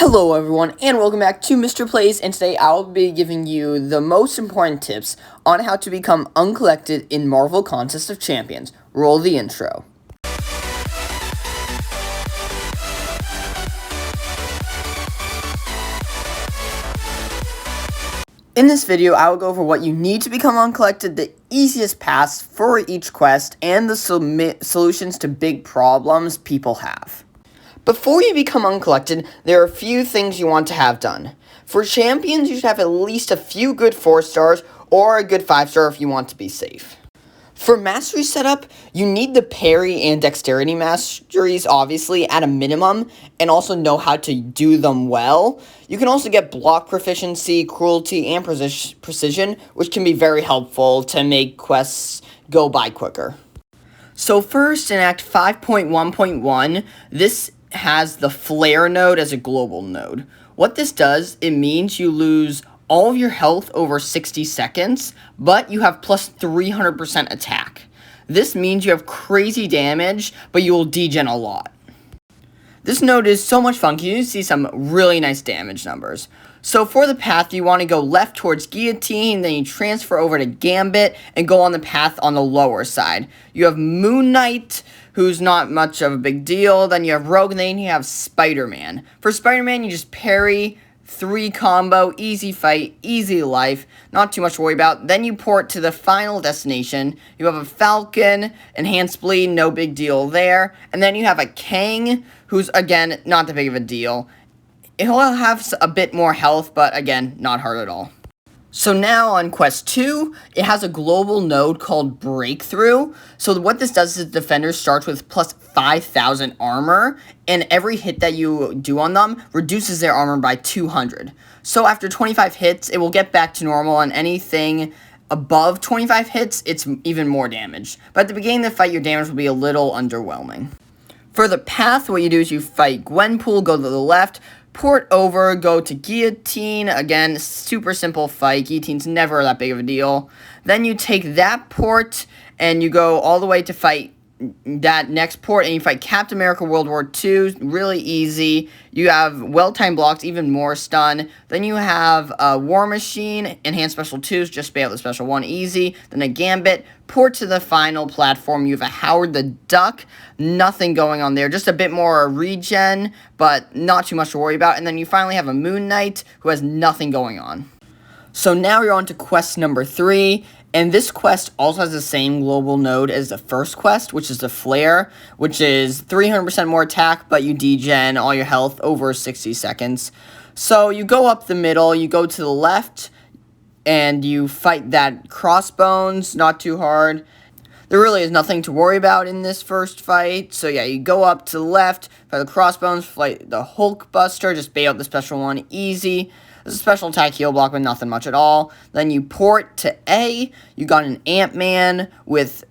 Hello everyone, and welcome back to Mr. Plays, and today I'll be giving you the most important tips on how to become uncollected in Marvel Contest of Champions. Roll the intro. In this video, I will go over what you need to become uncollected, the easiest paths for each quest, and the solutions to big problems people have. Before you become uncollected, there are a few things you want to have done. For champions, you should have at least a few good 4 stars or a good 5 star if you want to be safe. For mastery setup, you need the parry and dexterity masteries, obviously, at a minimum, and also know how to do them well. You can also get block proficiency, cruelty, and precision, which can be very helpful to make quests go by quicker. So first, in Act 5.1.1, this has the flare node as a global node. What this does, it means you lose all of your health over 60 seconds, but you have plus 300% attack. This means you have crazy damage, but you will degen a lot. This node is so much fun, you see some really nice damage numbers. So for the path, you want to go left towards Guillotine, then you transfer over to Gambit, and go on the path on the lower side. You have Moon Knight, who's not much of a big deal, then you have Rogue, and then you have Spider-Man. For Spider-Man, you just parry, 3 combo, easy fight, easy life, not too much to worry about. Then you port to the final destination. You have a Falcon, enhanced bleed, no big deal there. And then you have a Kang, who's, again, not that big of a deal. He'll have a bit more health, but again, not hard at all. So now on Quest 2, it has a global node called Breakthrough. So what this does is the defender starts with plus 5,000 armor, and every hit that you do on them reduces their armor by 200. So after 25 hits, it will get back to normal, and anything above 25 hits, it's even more damage. But at the beginning of the fight, your damage will be a little underwhelming. For the path, what you do is you fight Gwenpool, go to the left, port over, go to Guillotine. Again, super simple fight. Guillotine's never that big of a deal. Then you take that port, and you go all the way to fight that next port, and you fight Captain America World War II. Really easy. You have well-timed blocks, even more stun. Then you have a War Machine, Enhanced Special 2s, just bail the Special 1, easy. Then a Gambit, port to the final platform. You have a Howard the Duck, nothing going on there. Just a bit more regen, but not too much to worry about. And then you finally have a Moon Knight, who has nothing going on. So now you're on to quest number 3, and this quest also has the same global node as the first quest, which is the Flare, which is 300% more attack, but you degen all your health over 60 seconds. So you go up the middle, you go to the left, and you fight that Crossbones, not too hard. There really is nothing to worry about in this first fight. So yeah, you go up to the left, fight the Crossbones, fight the Hulkbuster, just bait out the Special 1, easy. There's a special attack heal block, but nothing much at all. Then you port to A. You got an Ant-Man with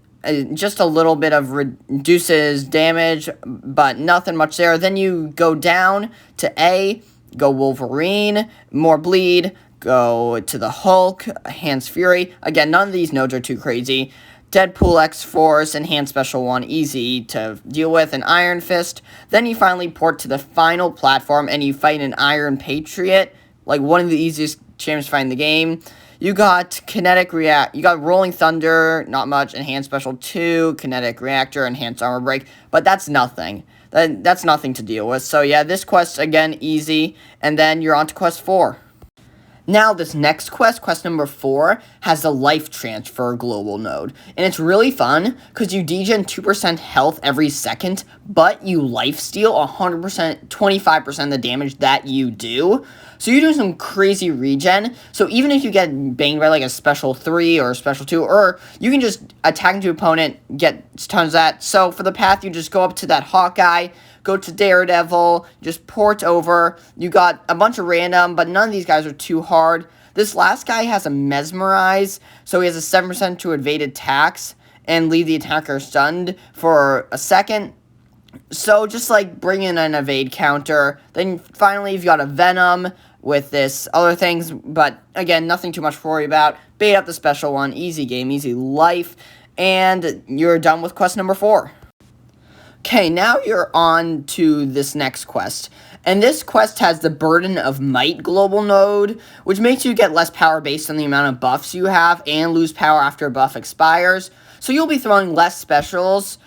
just a little bit of reduces damage, but nothing much there. Then you go down to A, go Wolverine, more bleed, go to the Hulk, Enhanced Fury. Again, none of these nodes are too crazy. Deadpool X-Force, Enhanced Special 1, easy to deal with, and Iron Fist. Then you finally port to the final platform, and you fight an Iron Patriot, like one of the easiest champions to find in the game. You got you got Rolling Thunder, not much, Enhanced Special 2, Kinetic Reactor, Enhanced Armor Break, but that's nothing. That's nothing to deal with. So yeah, this quest, again, easy, and then you're on to Quest 4. Now, this next quest number 4, has the Life Transfer global node. And it's really fun, because you degen 2% health every second, but you lifesteal 100%, 25% of the damage that you do. So you're doing some crazy regen. So even if you get banged by like a Special 3 or a Special 2, or you can just attack into opponent, get tons of that. So for the path, you just go up to that Hawkeye, go to Daredevil, just port over. You got a bunch of random, but none of these guys are too hard. This last guy has a Mesmerize, so he has a 7% to evade attacks and leave the attacker stunned for a second. So just like bring in an evade counter. Then finally you've got a Venom with this other things, but again, nothing too much to worry about. Bait out the Special 1, easy game, easy life, and you're done with quest number 4. Okay, now you're on to this next quest. And this quest has the Burden of Might global node, which makes you get less power based on the amount of buffs you have and lose power after a buff expires. So you'll be throwing less specials,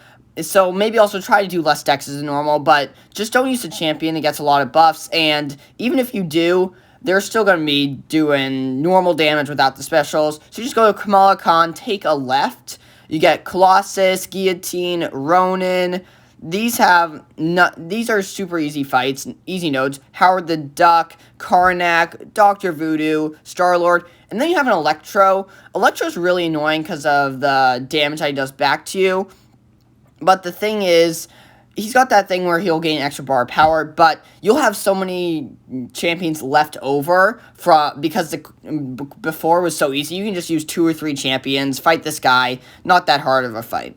so maybe also try to do less decks than normal, but just don't use a champion that gets a lot of buffs, and even if you do, they're still going to be doing normal damage without the specials. So you just go to Kamala Khan, take a left, you get Colossus, Guillotine, Ronin. These are super easy fights, easy nodes. Howard the Duck, Karnak, Dr. Voodoo, Star-Lord, and then you have an Electro. Electro's really annoying because of the damage that he does back to you. But the thing is, he's got that thing where he'll gain extra bar of power, but you'll have so many champions left over because before was so easy. You can just use 2 or 3 champions, fight this guy, not that hard of a fight.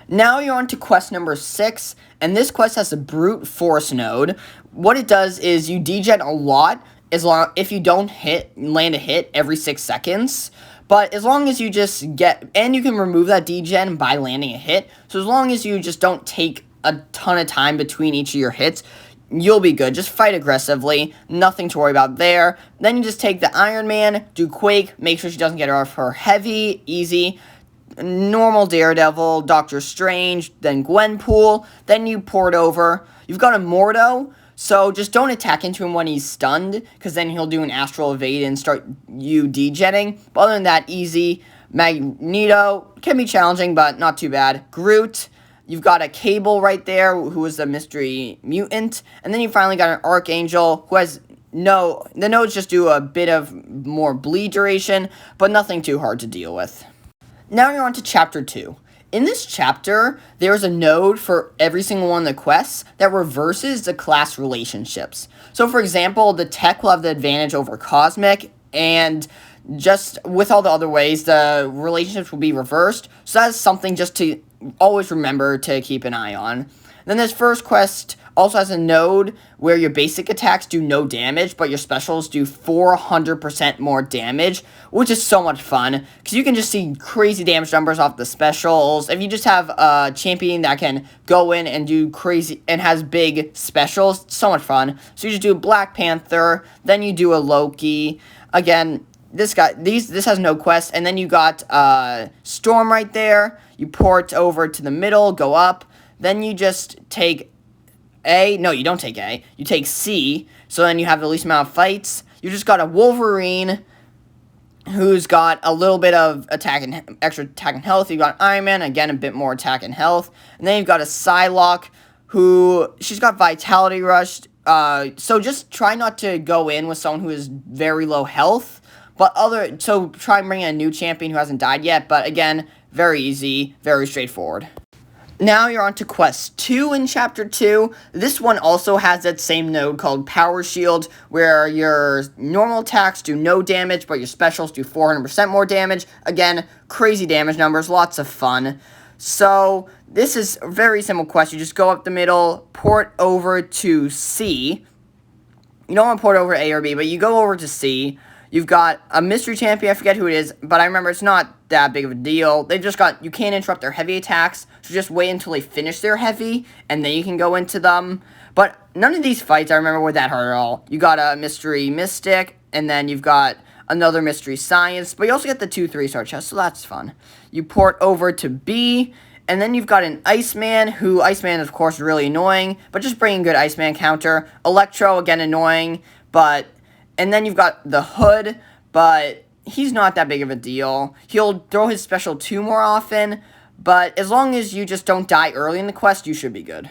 Now you're on to quest number 6, and this quest has a brute force node. What it does is you degen a lot if you don't land a hit every 6 seconds. But as long as you just and you can remove that degen by landing a hit. So as long as you just don't take a ton of time between each of your hits, you'll be good. Just fight aggressively. Nothing to worry about there. Then you just take the Iron Man, do Quake, make sure she doesn't get her off her heavy, easy. Normal Daredevil, Doctor Strange, then Gwenpool, then you port over. You've got a Mordo, so just don't attack into him when he's stunned, because then he'll do an Astral Evade and start you degenning. But other than that, easy. Magneto, can be challenging, but not too bad. Groot, you've got a Cable right there, who is a mystery mutant, and then you finally got an Archangel, who has the nodes just do a bit of more bleed duration, but nothing too hard to deal with. Now you're on to Chapter 2. In this chapter, there's a node for every single one of the quests that reverses the class relationships. So for example, the Tech will have the advantage over Cosmic, and just with all the other ways, the relationships will be reversed. So that's something just to always remember to keep an eye on. Then this first quest also has a node where your basic attacks do no damage, but your specials do 400% more damage, which is so much fun, because you can just see crazy damage numbers off the specials. If you just have a champion that can go in and do crazy, and has big specials, so much fun. So you just do Black Panther, then you do a Loki. Again, this has no quest, and then you got Storm right there. You port over to the middle, go up, then you just take A. No, you don't take A. You take C, so then you have the least amount of fights. You just got a Wolverine, who's got a little bit of extra attack and health. You got Iron Man, again, a bit more attack and health. And then you've got a Psylocke, she's got Vitality Rush. So just try not to go in with someone who is very low health. So try and bring in a new champion who hasn't died yet. But again, very easy, very straightforward. Now you're on to Quest 2 in Chapter 2. This one also has that same node called Power Shield, where your normal attacks do no damage, but your specials do 400% more damage. Again, crazy damage numbers, lots of fun. So this is a very simple quest. You just go up the middle, port over to C. You don't want to port over A or B, but you go over to C. You've got a mystery champion, I forget who it is, but I remember it's not that big of a deal. You can't interrupt their heavy attacks, so just wait until they finish their heavy, and then you can go into them. But none of these fights, I remember, were that hard at all. You got a mystery mystic, and then you've got another mystery science, but you also get the 2 3-star chests, so that's fun. You port over to B, and then you've got an Iceman, Iceman is, of course, really annoying, but just bringing good Iceman counter. Electro, again, annoying, and then you've got the Hood, but he's not that big of a deal. He'll throw his special 2 more often, but as long as you just don't die early in the quest, you should be good.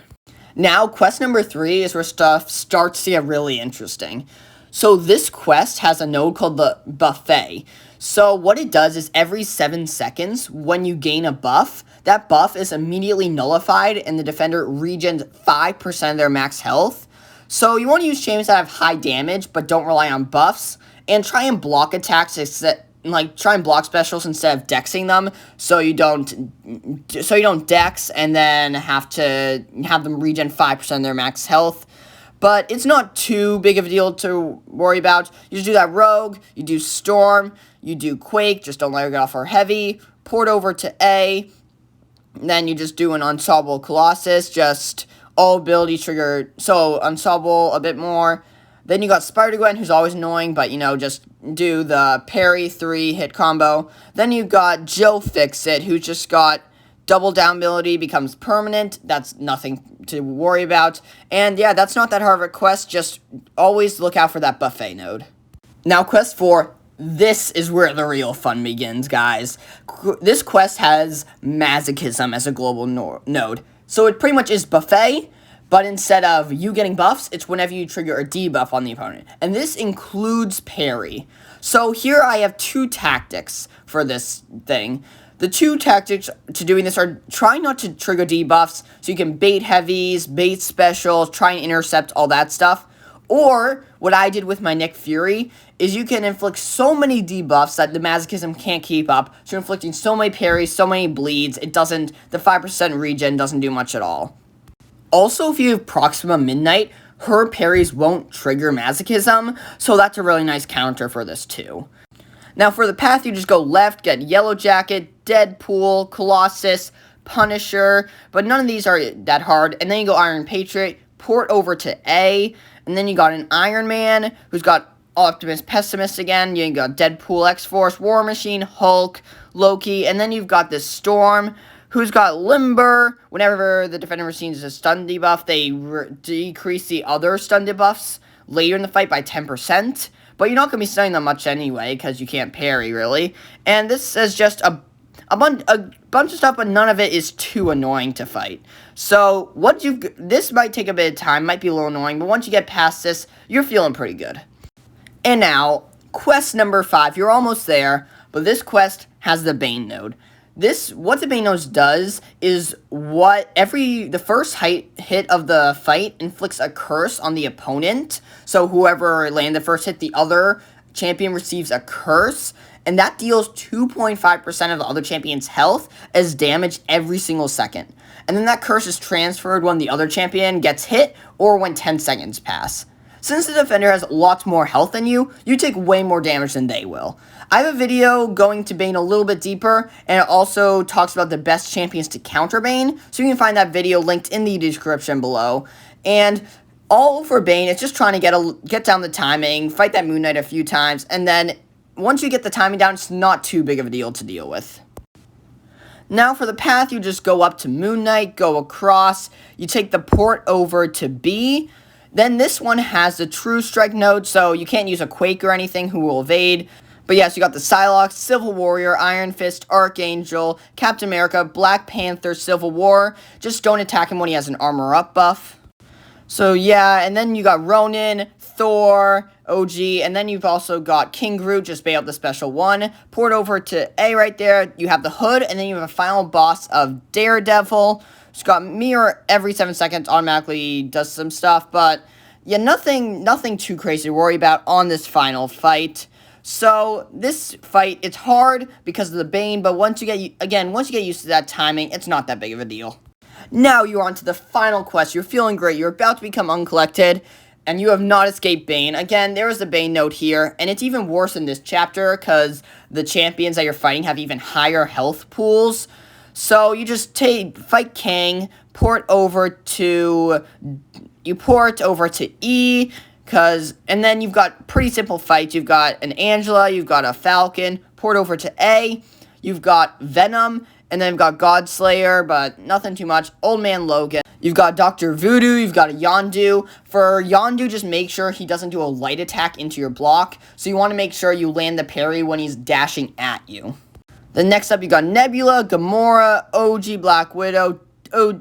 Now, quest number 3 is where stuff starts to get really interesting. So this quest has a node called the Buffet. So what it does is every 7 seconds, when you gain a buff, that buff is immediately nullified and the defender regens 5% of their max health. So you want to use champions that have high damage but don't rely on buffs, and try and block attacks try and block specials instead of dexing them, so you don't dex and then have to have them regen 5% of their max health. But it's not too big of a deal to worry about. You just do that Rogue, you do Storm, you do Quake, just don't let her get off her heavy, port over to A, then you just do an Unsolvable Colossus, just all abilities trigger, so unstoppable a bit more. Then you got Spider-Gwen, who's always annoying, but, just do the parry 3-hit combo. Then you got Joe Fix-It, who just got double down ability, becomes permanent. That's nothing to worry about. And yeah, that's not that hard of a quest. Just always look out for that buffet node. Now, quest 4. This is where the real fun begins, guys. This quest has Masochism as a global node. So it pretty much is buffet, but instead of you getting buffs, it's whenever you trigger a debuff on the opponent. And this includes parry. So here I have 2 tactics for this thing. The 2 tactics to doing this are trying not to trigger debuffs, so you can bait heavies, bait specials, try and intercept all that stuff. Or, what I did with my Nick Fury, is you can inflict so many debuffs that the Masochism can't keep up. So you're inflicting so many parries, so many bleeds, the 5% regen doesn't do much at all. Also, if you have Proxima Midnight, her parries won't trigger Masochism, so that's a really nice counter for this too. Now, for the path, you just go left, get Yellow Jacket, Deadpool, Colossus, Punisher, but none of these are that hard. And then you go Iron Patriot, port over to A, and then you got an Iron Man, who's got Optimus Pessimist again, you got Deadpool, X-Force, War Machine, Hulk, Loki, and then you've got this Storm, who's got Limber. Whenever the defender receives a stun debuff, they decrease the other stun debuffs later in the fight by 10%. But you're not going to be stunning them much anyway, because you can't parry, really. And this is just a bunch of stuff, but none of it is too annoying to fight. So, this might take a bit of time, might be a little annoying, but once you get past this, you're feeling pretty good. And now, quest number 5. You're almost there, but this quest has the Bane node. What the Bane node does is the first hit of the fight inflicts a curse on the opponent. So whoever landed the first hit, the other champion receives a curse. And that deals 2.5% of the other champion's health as damage every single second. And then that curse is transferred when the other champion gets hit or when 10 seconds pass. Since the defender has lots more health than you, you take way more damage than they will. I have a video going to Bane a little bit deeper, and it also talks about the best champions to counter Bane, so you can find that video linked in the description below. And all for Bane, it's just trying to get down the timing, fight that Moon Knight a few times, and then once you get the timing down, it's not too big of a deal to deal with. Now for the path, you just go up to Moon Knight, go across, you take the port over to B. Then this one has the True Strike node, so you can't use a Quake or anything who will evade. But yes, you got the Psylocke, Civil Warrior, Iron Fist, Archangel, Captain America, Black Panther, Civil War. Just don't attack him when he has an armor up buff. So yeah, and then you got Ronin, Thor, OG, and then you've also got King Groot, just bait up the special one. Port over to A right there, you have the Hood, and then you have a final boss of Daredevil. It's got Mirror every 7 seconds, automatically does some stuff, but yeah, nothing too crazy to worry about on this final fight. So, this fight, it's hard because of the Bane, but once you get used to that timing, it's not that big of a deal. Now you're on to the final quest. You're feeling great. You're about to become Uncollected, and you have not escaped Bane. Again, there is the Bane node here, and it's even worse in this chapter because the champions that you're fighting have even higher health pools. So you just fight Kang, port over to E, and then you've got pretty simple fights. You've got an Angela, you've got a Falcon, port over to A, you've got Venom, and then you've got Godslayer, but nothing too much. Old Man Logan. You've got Dr. Voodoo, you've got a Yondu. For Yondu, just make sure he doesn't do a light attack into your block, so you want to make sure you land the parry when he's dashing at you. Then next up, you got Nebula, Gamora, OG Black Widow,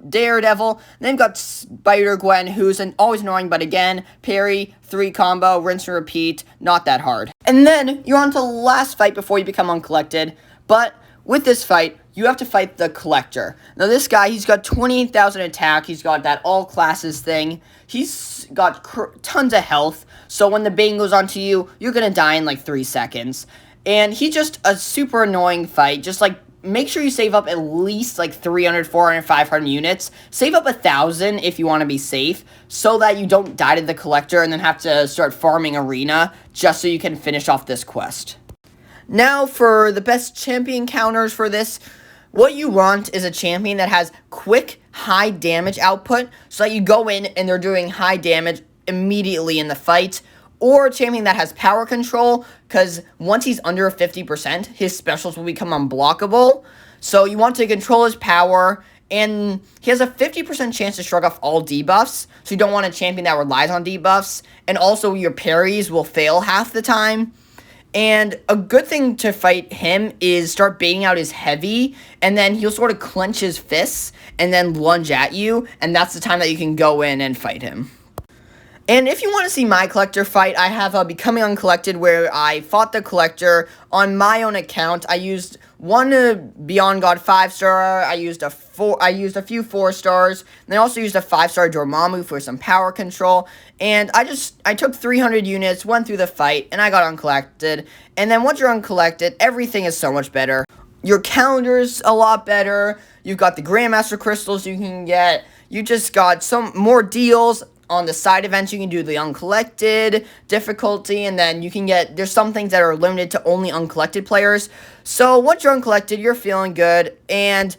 Daredevil. And then you've got Spider-Gwen, who's always annoying, but again, parry, 3 combo, rinse and repeat, not that hard. And then you're on to the last fight before you become Uncollected. But with this fight, you have to fight the Collector. Now this guy, he's got 28,000 attack. He's got that all classes thing. He's got tons of health. So when the Bane goes onto you, you're going to die in like 3 seconds. And he's just a super annoying fight. Just like, make sure you save up at least like 300, 400, 500 units. Save up 1,000 if you want to be safe, so that you don't die to the Collector and then have to start farming Arena just so you can finish off this quest. Now for the best champion counters for this. What you want is a champion that has quick, high damage output, so that you go in and they're doing high damage immediately in the fight, or a champion that has power control, because once he's under 50%, his specials will become unblockable. So you want to control his power, and he has a 50% chance to shrug off all debuffs, so you don't want a champion that relies on debuffs, and also your parries will fail half the time. And a good thing to fight him is start baiting out his heavy, and then he'll sort of clench his fists, and then lunge at you, and that's the time that you can go in and fight him. And if you want to see my Collector fight, I have Becoming Uncollected, where I fought the Collector on my own account. I used one Beyond God 5-star, I used a few 4-stars, and I also used a 5-star Dormammu for some power control, and I took 300 units, went through the fight, and I got Uncollected. And then once you're Uncollected, everything is so much better. Your calendar's a lot better, you've got the Grandmaster Crystals you can get, you just got some more deals. On the side events, you can do the Uncollected difficulty, and then you can there's some things that are limited to only Uncollected players. So once you're Uncollected, you're feeling good, and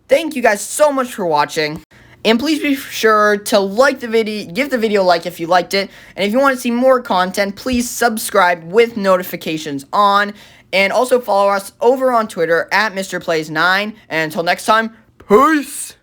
thank you guys so much for watching. And please be sure to like the video, give the video a like if you liked it, and if you want to see more content, please subscribe with notifications on, and also follow us over on Twitter at MrPlays9, and until next time, peace!